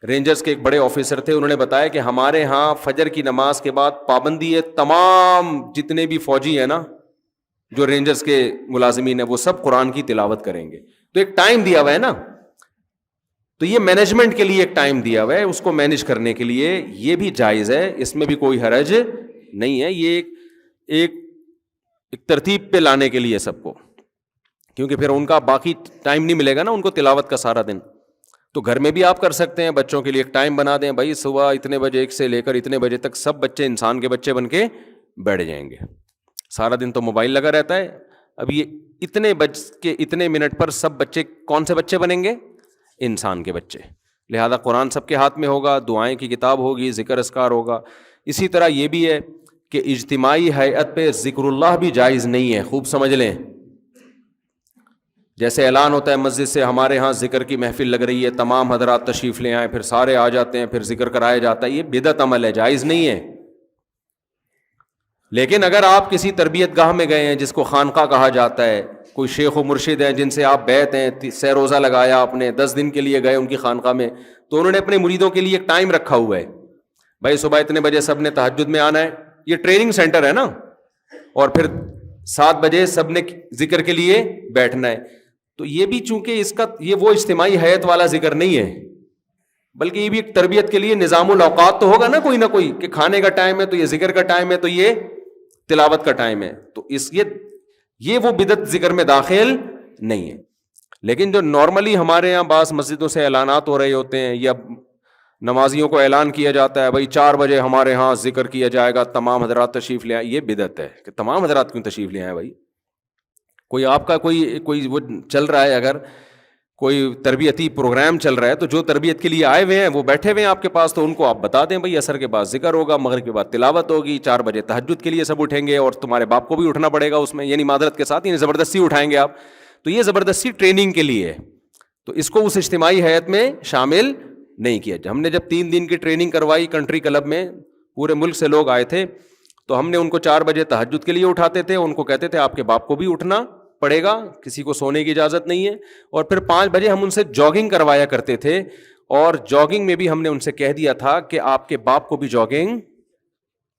رینجرز کے ایک بڑے آفیسر تھے، انہوں نے بتایا کہ ہمارے ہاں فجر کی نماز کے بعد پابندی ہے، تمام جتنے بھی فوجی ہیں نا، جو رینجرز کے ملازمین ہیں، وہ سب قرآن کی تلاوت کریں گے۔ تو ایک ٹائم دیا ہوا ہے نا، تو یہ مینجمنٹ کے لیے ایک ٹائم دیا ہوا ہے، اس کو مینج کرنے کے لیے یہ بھی جائز ہے، اس میں بھی کوئی حرج نہیں ہے، یہ ایک ترتیب پہ لانے کے لیے سب کو، کیونکہ پھر ان کا باقی ٹائم نہیں ملے گا نا ان کو تلاوت کا سارا دن۔ تو گھر میں بھی آپ کر سکتے ہیں، بچوں کے لیے ایک ٹائم بنا دیں، بھائی صبح اتنے بجے 1 سے لے کر اتنے بجے تک سب بچے انسان کے بچے بن کے بیٹھ جائیں گے۔ سارا دن تو موبائل لگا رہتا ہے، اب یہ اتنے بج کے اتنے منٹ پر سب بچے کون سے بچے بنیں گے؟ انسان کے بچے۔ لہذا قرآن سب کے ہاتھ میں ہوگا، دعائیں کی کتاب ہوگی، ذکر اذکار ہوگا۔ اسی طرح یہ بھی ہے کہ اجتماعی ہیئت پہ ذکر اللہ بھی جائز نہیں ہے، خوب سمجھ لیں۔ جیسے اعلان ہوتا ہے مسجد سے ہمارے ہاں ذکر کی محفل لگ رہی ہے، تمام حضرات تشریف لے آئیں، پھر سارے آ جاتے ہیں، پھر ذکر کرایا جاتا ہے، یہ بدعت عمل ہے، جائز نہیں ہے۔ لیکن اگر آپ کسی تربیت گاہ میں گئے ہیں جس کو خانقاہ کہا جاتا ہے، کوئی شیخ و مرشد ہیں جن سے آپ بیعت ہیں، سہ روزہ لگایا آپ نے، 10 دن کے لیے گئے ان کی خانقاہ میں، تو انہوں نے اپنے مریدوں کے لیے ایک ٹائم رکھا ہوا ہے، بھائی صبح اتنے بجے سب نے تہجد میں آنا ہے، یہ ٹریننگ سینٹر ہے نا، اور پھر 7 بجے سب نے ذکر کے لیے بیٹھنا ہے۔ تو یہ بھی چونکہ اس کا یہ وہ اجتماعی حیت والا ذکر نہیں ہے، بلکہ یہ بھی ایک تربیت کے لیے نظام الاوقات تو ہوگا نا کوئی نہ کوئی، کہ کھانے کا ٹائم ہے تو یہ ذکر کا ٹائم ہے، تو یہ تلاوت کا ٹائم ہے، تو اس یہ وہ بدعت ذکر میں داخل نہیں ہے۔ لیکن جو نارملی ہمارے یہاں بعض مسجدوں سے اعلانات ہو رہے ہوتے ہیں، یا نمازیوں کو اعلان کیا جاتا ہے بھائی 4 بجے ہمارے ہاں ذکر کیا جائے گا، تمام حضرات تشریف لے آئیں، یہ بدعت ہے کہ تمام حضرات کیوں تشریف لے آئیں بھائی؟ کوئی آپ کا کوئی وہ چل رہا ہے، اگر کوئی تربیتی پروگرام چل رہا ہے تو جو تربیت کے لیے آئے ہوئے ہیں وہ بیٹھے ہوئے ہیں آپ کے پاس، تو ان کو آپ بتا دیں بھائی عصر کے بعد ذکر ہوگا، مغرب کے بعد تلاوت ہوگی، 4 بجے تہجد کے لیے سب اٹھیں گے، اور تمہارے باپ کو بھی اٹھنا پڑے گا اس میں، یعنی معذرت کے ساتھ، یعنی زبردستی اٹھائیں گے آپ، تو یہ زبردستی ٹریننگ کے لیے ہے، تو اس کو اس اجتماعی حیات میں شامل نہیں کیا۔ ہم نے جب 3 دن کی ٹریننگ کروائی کنٹری کلب میں، پورے ملک سے لوگ آئے تھے، تو ہم نے ان کو 4 بجے تہجد کے لیے اٹھاتے تھے، ان کو کہتے تھے آپ کے باپ کو بھی اٹھنا پڑے گا، کسی کو سونے کی اجازت نہیں ہے، اور پھر 5 بجے ہم ان سے جاگنگ کروایا کرتے تھے، اور جاگنگ میں بھی ہم نے ان سے کہہ دیا تھا کہ آپ کے باپ کو بھی جاگنگ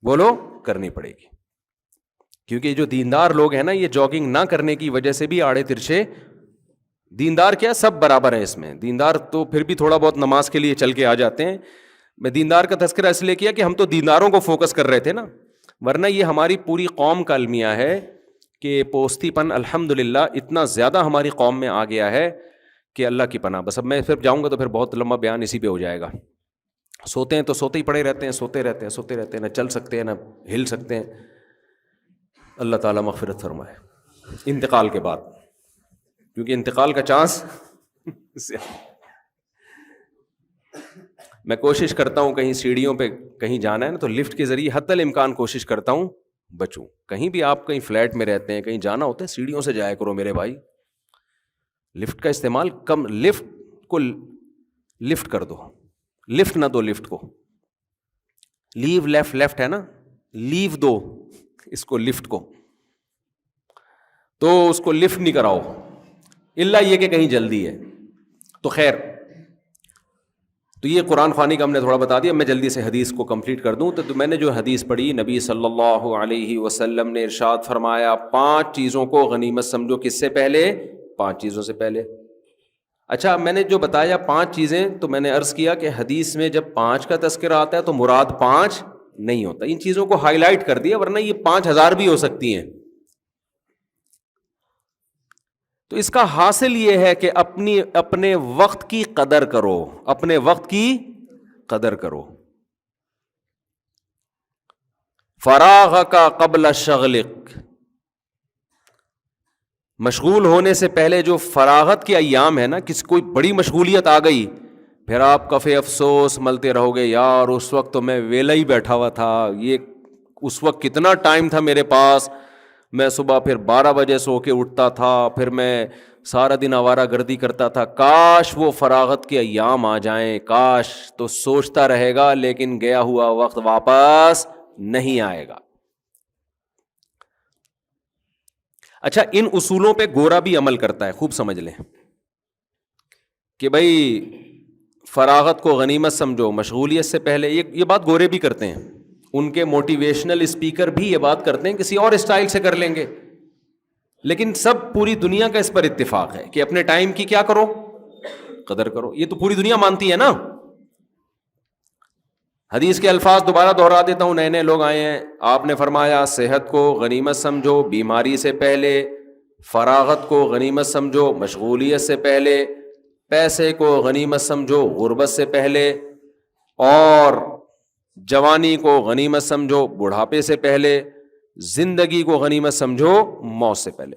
بولو کرنی پڑے گی، کیونکہ جو دیندار لوگ ہیں نا، یہ جاگنگ نہ کرنے کی وجہ سے بھی آڑے ترچے، دیندار کیا سب برابر ہیں اس میں، دیندار تو پھر بھی تھوڑا بہت نماز کے لیے چل کے آ جاتے ہیں۔ میں دیندار کا تذکرہ اس لیے کیا کہ ہم تو دینداروں کو فوکس کر رہے تھے نا، ورنہ یہ ہماری پوری قوم کا المیہ ہے کہ پوستی پن الحمدللہ اتنا زیادہ ہماری قوم میں آ گیا ہے کہ اللہ کی پناہ۔ بس اب میں پھر جاؤں گا تو پھر بہت لمبا بیان اسی پہ ہو جائے گا۔ سوتے ہیں تو سوتے ہی پڑے رہتے ہیں، سوتے رہتے ہیں، نہ چل سکتے ہیں نہ ہل سکتے ہیں۔ اللہ تعالیٰ مغفرت فرمائے انتقال کے بعد، کیونکہ انتقال کا چانس میں کوشش کرتا ہوں کہیں سیڑھیوں پہ کہیں جانا ہے نا تو لفٹ کے ذریعے حتی الامکان کوشش کرتا ہوں بچوں۔ کہیں بھی آپ کہیں فلیٹ میں رہتے ہیں، کہیں جانا ہوتا ہے، سیڑھیوں سے جایا کرو میرے بھائی، لفٹ کا استعمال کم، لفٹ کو لفٹ کر دو، لفٹ نہ دو لفٹ کو. لیو لیفٹ لیفٹ ہے نا, لیو دو اس کو لفٹ کو, تو اس کو لفٹ نہیں کراؤ الا یہ کہ کہیں جلدی ہے. تو خیر, تو یہ قرآن خوانی کا ہم نے تھوڑا بتا دیا. میں جلدی سے حدیث کو کمپلیٹ کر دوں. تو میں نے جو حدیث پڑھی, نبی صلی اللہ علیہ وسلم نے ارشاد فرمایا 5 چیزوں کو غنیمت سمجھو. کس سے پہلے؟ 5 چیزوں سے پہلے. اچھا, میں نے جو بتایا 5 چیزیں, تو میں نے عرض کیا کہ حدیث میں جب 5 کا تذکرہ آتا ہے تو مراد 5 نہیں ہوتا. ان چیزوں کو ہائی لائٹ کر دیا, ورنہ یہ 5000 بھی ہو سکتی ہیں. تو اس کا حاصل یہ ہے کہ اپنے وقت کی قدر کرو, اپنے وقت کی قدر کرو. فراغک قبل شغلک, مشغول ہونے سے پہلے جو فراغت کے ایام ہے نا, کسی کوئی بڑی مشغولیت آ گئی, پھر آپ کفے افسوس ملتے رہو گے, یار اس وقت تو میں ویلا ہی بیٹھا ہوا تھا, یہ اس وقت کتنا ٹائم تھا میرے پاس, میں صبح پھر 12 بجے سو کے اٹھتا تھا, پھر میں سارا دن آوارہ گردی کرتا تھا, کاش وہ فراغت کے ایام آ جائیں, کاش. تو سوچتا رہے گا, لیکن گیا ہوا وقت واپس نہیں آئے گا. اچھا, ان اصولوں پہ گورا بھی عمل کرتا ہے, خوب سمجھ لیں کہ بھائی فراغت کو غنیمت سمجھو, مشغولیت سے پہلے. یہ بات گورے بھی کرتے ہیں, ان کے موٹیویشنل اسپیکر بھی یہ بات کرتے ہیں, کسی اور اسٹائل سے کر لیں گے, لیکن سب پوری دنیا کا اس پر اتفاق ہے کہ اپنے ٹائم کی کیا کرو, قدر کرو. یہ تو پوری دنیا مانتی ہے نا. حدیث کے الفاظ دوبارہ دہرا دیتا ہوں, نئے نئے لوگ آئے ہیں. آپ نے فرمایا صحت کو غنیمت سمجھو بیماری سے پہلے, فراغت کو غنیمت سمجھو مشغولیت سے پہلے, پیسے کو غنیمت سمجھو غربت سے پہلے, اور جوانی کو غنیمت سمجھو بڑھاپے سے پہلے, زندگی کو غنیمت سمجھو موت سے پہلے.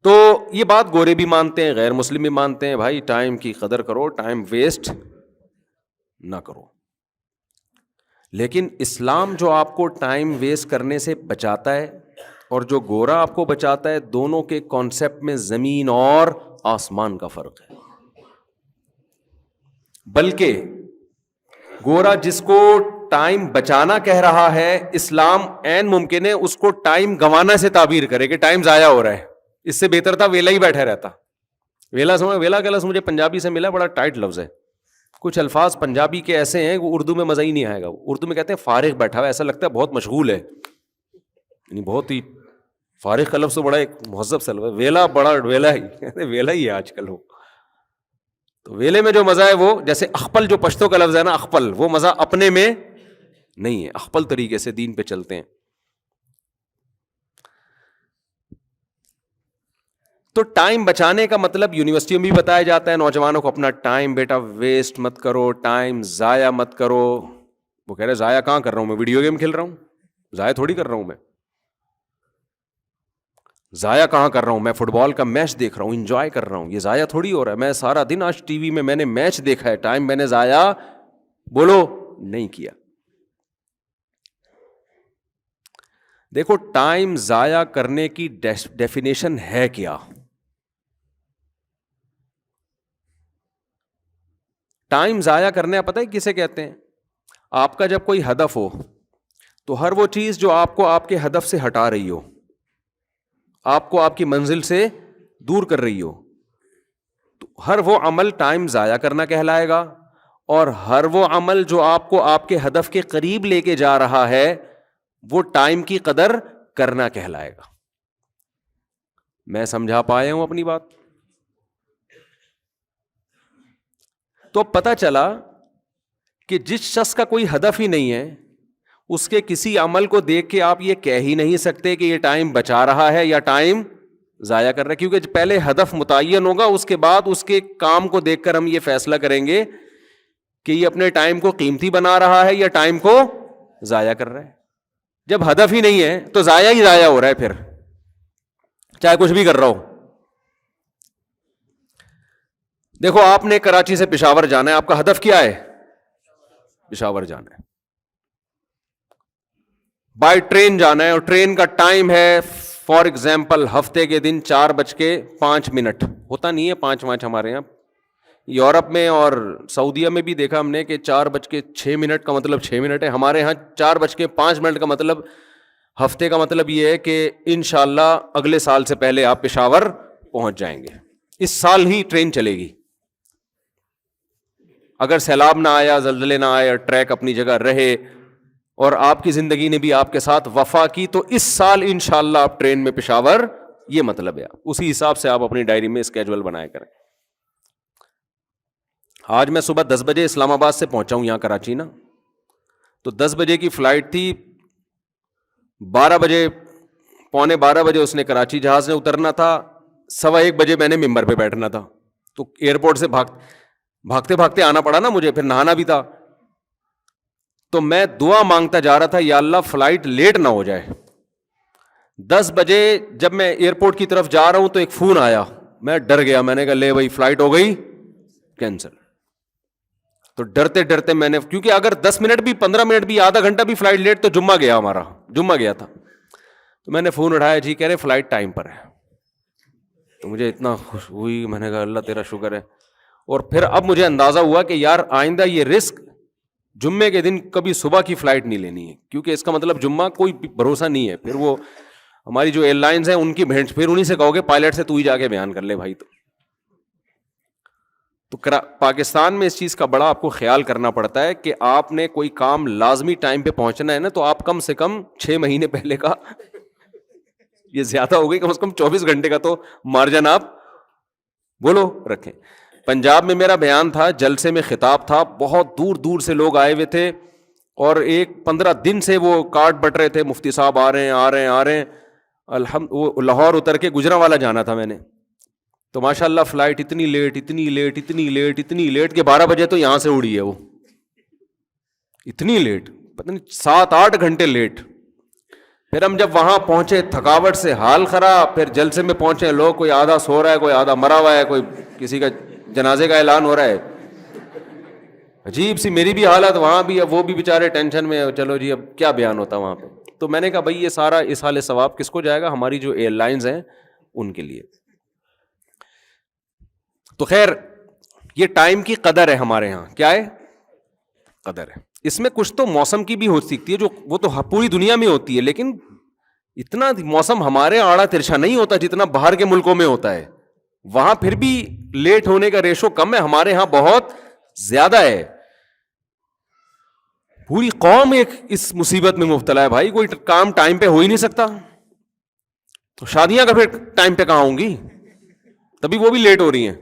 تو یہ بات گورے بھی مانتے ہیں, غیر مسلم بھی مانتے ہیں, بھائی ٹائم کی قدر کرو, ٹائم ویسٹ نہ کرو. لیکن اسلام جو آپ کو ٹائم ویسٹ کرنے سے بچاتا ہے اور جو گورا آپ کو بچاتا ہے, دونوں کے کانسیپٹ میں زمین اور آسمان کا فرق ہے. بلکہ گورا جس کو ٹائم بچانا کہہ رہا ہے, اسلام عین ممکن ہے اس کو ٹائم گنوانا سے تعبیر کرے کہ ٹائم ضائع ہو رہا ہے. اس سے بہتر تھا ویلا ہی بیٹھا رہتا. ویلا کا لفظ مجھے پنجابی سے ملا, بڑا ٹائٹ لفظ ہے. کچھ الفاظ پنجابی کے ایسے ہیں وہ اردو میں مزہ ہی نہیں آئے گا. اردو میں کہتے ہیں فارغ بیٹھا ہوا, ایسا لگتا ہے بہت مشغول ہے, یعنی بہت ہی. فارغ کا لفظ تو بڑا ایک مہذب سا لفظ ہے, ویلا بڑا ویلا ہی ہے آج کل. ہو تو ویلے میں جو مزہ ہے وہ, جیسے اخپل جو پشتو کا لفظ ہے نا, اخپل, وہ مزہ اپنے میں نہیں ہے. اخپل طریقے سے دین پہ چلتے ہیں. تو ٹائم بچانے کا مطلب یونیورسٹیوں میں بھی بتایا جاتا ہے نوجوانوں کو, اپنا ٹائم بیٹا ویسٹ مت کرو, ٹائم ضائع مت کرو. وہ کہہ رہے ضائع کہاں کر رہا ہوں, میں ویڈیو گیم کھیل رہا ہوں, ضائع تھوڑی کر رہا ہوں. میں ضائع کہاں کر رہا ہوں, میں فٹ بال کا میچ دیکھ رہا ہوں, انجوائے کر رہا ہوں, یہ ضائع تھوڑی ہو رہا ہے. میں سارا دن آج ٹی وی میں نے میچ دیکھا ہے, ٹائم میں نے ضائع بولو نہیں کیا. دیکھو ٹائم ضائع کرنے کی ڈیفینیشن ہے کیا. ٹائم ضائع کرنے پتہ ہے کسے کہتے ہیں؟ آپ کا جب کوئی ہدف ہو تو ہر وہ چیز جو آپ کو آپ کے ہدف سے ہٹا رہی ہو, آپ کو آپ کی منزل سے دور کر رہی ہو, تو ہر وہ عمل ٹائم ضائع کرنا کہلائے گا. اور ہر وہ عمل جو آپ کو آپ کے ہدف کے قریب لے کے جا رہا ہے وہ ٹائم کی قدر کرنا کہلائے گا. میں سمجھا پایا ہوں اپنی بات؟ تو پتہ چلا کہ جس شخص کا کوئی ہدف ہی نہیں ہے, اس کے کسی عمل کو دیکھ کے آپ یہ کہہ ہی نہیں سکتے کہ یہ ٹائم بچا رہا ہے یا ٹائم ضائع کر رہا ہے, کیونکہ پہلے ہدف متعین ہوگا, اس کے بعد اس کے کام کو دیکھ کر ہم یہ فیصلہ کریں گے کہ یہ اپنے ٹائم کو قیمتی بنا رہا ہے یا ٹائم کو ضائع کر رہا ہے. جب ہدف ہی نہیں ہے تو ضائع ہی ضائع ہو رہا ہے, پھر چاہے کچھ بھی کر رہا ہو. دیکھو آپ نے کراچی سے پشاور جانا ہے, آپ کا ہدف کیا ہے؟ پشاور جانا ہے. بائی ٹرین جانا ہے اور ٹرین کا ٹائم ہے فار ایگزامپل ہفتے کے دن 4:05 ہوتا نہیں ہے 5 ہمارے یہاں, یورپ میں اور سعودیہ میں بھی دیکھا ہم نے کہ 4:06 کا مطلب 6 منٹ ہے. ہمارے یہاں 4:05 کا مطلب ہفتے کا مطلب یہ ہے کہ انشاءاللہ اگلے سال سے پہلے آپ پشاور پہنچ جائیں گے. اس سال ہی ٹرین چلے گی. اگر سیلاب نہ آیا, زلزلے نہ آئے, ٹریک اپنی جگہ رہے اور آپ کی زندگی نے بھی آپ کے ساتھ وفا کی, تو اس سال انشاءاللہ آپ ٹرین میں پشاور. یہ مطلب ہے. اسی حساب سے آپ اپنی ڈائری میں اسکیجول بنایا کریں. آج میں صبح 10 بجے اسلام آباد سے پہنچا ہوں یہاں کراچی نا, تو 10 بجے کی فلائٹ تھی. 12 بجے, 11:45 بجے اس نے کراچی جہاز نے اترنا تھا. 1:15 بجے میں نے ممبر پہ بیٹھنا تھا, تو ایئرپورٹ سے بھاگتے بھاگتے آنا پڑا نا مجھے, پھر نہانا بھی تھا. تو میں دعا مانگتا جا رہا تھا, یا اللہ فلائٹ لیٹ نہ ہو جائے. 10 بجے جب میں ایئرپورٹ کی طرف جا رہا ہوں تو ایک فون آیا, میں ڈر گیا. میں نے کہا لے بھائی فلائٹ ہو گئی کینسل. تو ڈرتے ڈرتے میں نے, کیونکہ اگر 10 منٹ بھی 15 منٹ بھی آدھا گھنٹہ بھی فلائٹ لیٹ تو جمعہ گیا, ہمارا جمعہ گیا تھا. تو میں نے فون اٹھایا, جی کہہ رہے فلائٹ ٹائم پر ہے. تو مجھے اتنا خوش ہوئی, میں نے کہا اللہ تیرا شکر ہے. اور پھر اب مجھے اندازہ ہوا کہ یار آئندہ یہ رسک جمعے کے دن کبھی صبح کی فلائٹ نہیں لینی ہے, کیونکہ اس کا مطلب جمعہ کوئی بھروسہ نہیں ہے. پھر وہ ہماری جو ایئر لائنز ہیں ان کی بھینٹ, پھر انہیں سے کہو گے پائلٹ سے تو ہی جا کے بیان کر لے بھائی. تو پاکستان میں اس چیز کا بڑا آپ کو خیال کرنا پڑتا ہے کہ آپ نے کوئی کام لازمی ٹائم پہ پہنچنا ہے نا, تو آپ کم سے کم 6 مہینے پہلے کا, یہ زیادہ ہو گئی, کم سے کم 24 گھنٹے کا تو مارجن آپ بولو رکھیں. پنجاب میں میرا بیان تھا, جلسے میں خطاب تھا, بہت دور دور سے لوگ آئے ہوئے تھے اور 15 دن سے وہ کارڈ بٹ رہے تھے, مفتی صاحب آ رہے ہیں. وہ لاہور اتر کے گجرانوالا جانا تھا میں نے, تو ماشاء اللہ فلائٹ اتنی لیٹ کہ 12 بجے تو یہاں سے اڑی ہے وہ, اتنی لیٹ, پتہ نہیں 7-8 گھنٹے لیٹ. پھر ہم جب وہاں پہنچے تھکاوٹ سے حال خراب, پھر جلسے میں پہنچے لوگ, کوئی آدھا سو رہا ہے, کوئی آدھا مرا ہوا ہے, کوئی کسی کا جنازے کا اعلان ہو رہا ہے. عجیب سی میری بھی حالت وہاں بھی, اب وہ بھی بیچارے ٹینشن میں, چلو جی اب کیا بیان ہوتا وہاں پہ. تو میں نے کہا بھائی یہ سارا اصحال ثواب کس کو جائے گا, ہماری جو ایئر لائنز ہیں ان کے لیے. تو خیر یہ ٹائم کی قدر ہے ہمارے ہاں, کیا ہے قدر ہے. اس میں کچھ تو موسم کی بھی ہو سکتی ہے, جو وہ تو پوری دنیا میں ہوتی ہے, لیکن اتنا موسم ہمارے آڑا ترچھا نہیں ہوتا جتنا باہر کے ملکوں میں ہوتا ہے. وہاں پھر بھی لیٹ ہونے کا ریشو کم ہے, ہمارے ہاں بہت زیادہ ہے. پوری قوم ایک اس مصیبت میں مبتلا ہے بھائی, کوئی کام ٹائم پہ ہو ہی نہیں سکتا. تو شادیاں کا پھر ٹائم پہ کہاں ہوں گی, تبھی وہ بھی لیٹ ہو رہی ہیں.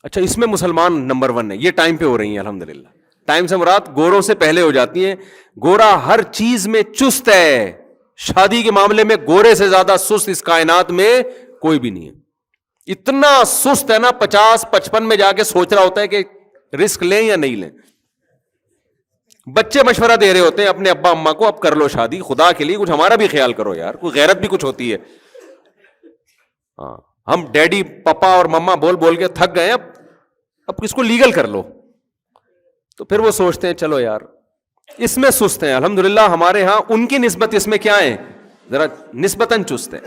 اچھا اس میں مسلمان نمبر 1 ہے, یہ ٹائم پہ ہو رہی ہیں الحمدللہ. ٹائم سے مراد گوروں سے پہلے ہو جاتی ہیں. گورا ہر چیز میں چست ہے, شادی کے معاملے میں گورے سے زیادہ سست اس کائنات میں کوئی بھی نہیں ہے. اتنا سست ہے نا, 50-55 میں جا کے سوچ رہا ہوتا ہے کہ رسک لیں یا نہیں لیں. بچے مشورہ دے رہے ہوتے ہیں اپنے ابا اماں کو, اب کر لو شادی, خدا کے لیے کچھ ہمارا بھی خیال کرو یار, کوئی غیرت بھی کچھ ہوتی ہے. ہاں ہم ڈیڈی پپا اور مما بول بول کے تھک گئے, اب اس کو لیگل کر لو. تو پھر وہ سوچتے ہیں چلو یار اس میں سست ہیں. الحمدللہ ہمارے ہاں ان کی نسبت اس میں کیا ہے, ذرا نسبتاً چست ہے.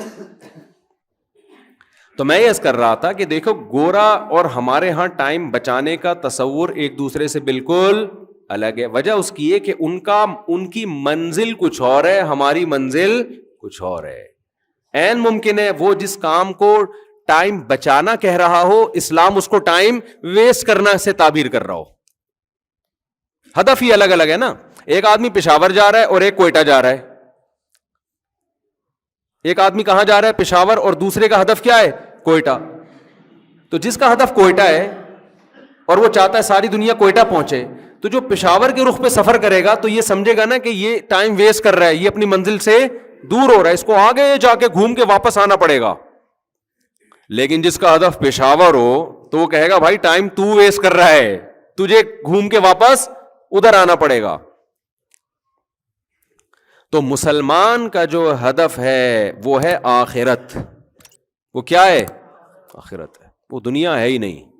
تو میں یہ عرض کر رہا تھا کہ دیکھو گورا اور ہمارے ہاں ٹائم بچانے کا تصور ایک دوسرے سے بالکل الگ ہے. وجہ اس کی ہے کہ ان کی منزل کچھ اور ہے, ہماری منزل کچھ اور ہے. عین ممکن ہے وہ جس کام کو ٹائم بچانا کہہ رہا ہو, اسلام اس کو ٹائم ویسٹ کرنا سے تعبیر کر رہا ہو. ہدف ہی الگ الگ ہے نا. ایک آدمی پشاور جا رہا ہے اور ایک کوئٹہ جا رہا ہے. ایک آدمی کہاں جا رہا ہے, پشاور, اور دوسرے کا ہدف کیا ہے, کوئٹہ. تو جس کا ہدف کوئٹہ ہے اور وہ چاہتا ہے ساری دنیا کوئٹہ پہنچے, تو جو پشاور کے رخ پہ سفر کرے گا تو یہ سمجھے گا نا کہ یہ ٹائم ویسٹ کر رہا ہے, یہ اپنی منزل سے دور ہو رہا ہے, اس کو آگے جا کے گھوم کے واپس آنا پڑے گا. لیکن جس کا ہدف پشاور ہو تو وہ کہے گا بھائی ٹائم تو ویسٹ کر رہا ہے, تجھے گھوم کے واپس ادھر آنا پڑے گا. تو مسلمان کا جو ہدف ہے وہ ہے آخرت. وہ کیا ہے, آخرت ہے, وہ دنیا ہے ہی نہیں.